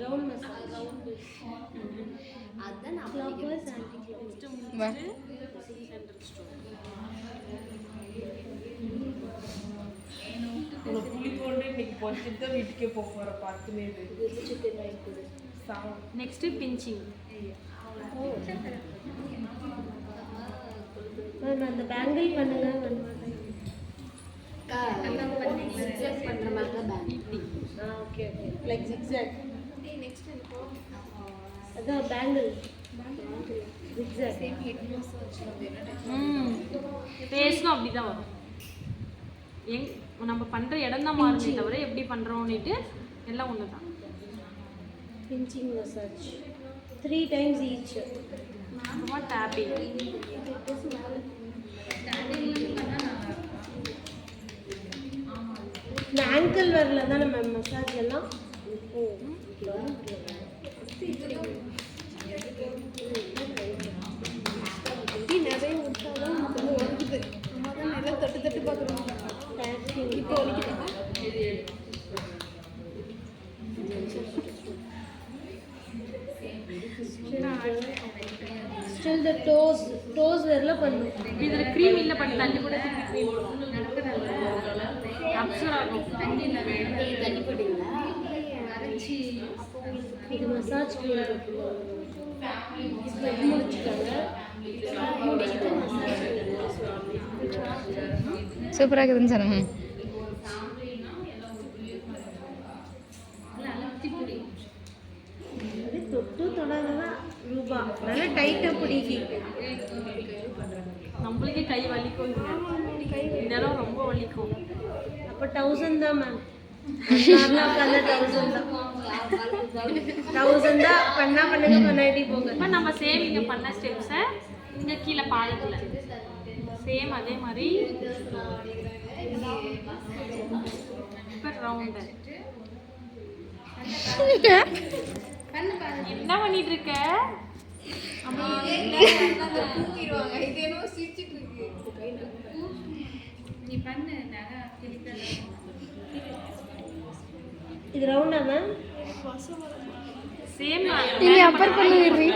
Round massage அதான் நான் clockwise anti clockwise central stroke ஒரு புளி போட்டு இன்னைக்கு பொச்சிட்டு வீட்டுக்கே போற பார்த்துனே நெக்ஸ்ட் பிஞ்சிங் அந்த பேங்கிள் பண்ணுங்க ஜிக்ஸாக் பண்ற மாதிரி தான் bangle. Okay okay like zigzag next என்ன அதான் bangle zigzag same head massage வந்து ஃபேஸ்க்கும் அப்படிதான் வரும். நம்ம பண்ற இடம் தான் மாறுமே தவிர எப்படி பண்றோம்னுட்டு எல்லாம் ஒன்று தான். Pinching massage 3 times each. அப்புறமா டேப்பிங். இந்த ஆங்கிள் வரல தான் நம்ம மசாஜ் எல்லாம். நிறைய விட்டாலும் நமக்கு வந்து ஒழுகுது. நம்ம தான் நல்லா தொட்டு தொட்டு பார்க்குறோம். இப்போ ஒழிக்கிறேன். Still the toes வரல பண்ணும். இதுல க்ரீம் இல்ல பண்ணி தண்ணி கூட க்ரீம் அப்சர் ஆகும். தண்ணி போடுங்களா அரைச்சி இது மசாஜ் க்ரீம் ஸ்ப்ரெட் முடிச்சிட்டாங்க. முடிச்சிட்டு மசாஜ் சூப்பராக இருக்குதுன்னு சொன்னாங்க. தொட்டு தொடாதான் ரூபா நல்லா டைட்டாக பிடிக்கி. நம்மளுக்கே கை வலிக்கும். இந்த இடம் ரொம்ப வலிக்கும். அப்போ 1000 தான் மேம். 1000 தான் பண்ணா பண்ணுங்க பண்ணாடி போங்க. இப்போ நம்ம சேம் இங்கே பண்ண ஸ்டெப்ஸை இங்கே கீழே பாதிக்கல. சேம் அதே மாதிரி இப்போ ரவுண்டு. என்ன பண்ணிட்டு இருக்க? தூக்கிடுவாங்க. இது என்னவோ சிரிச்சிட்டு இருக்கு. நீ பண்ணு இது ரவுண்டா மேம்? சேம் நீங்க அப்பர் பண்ணுவீங்க.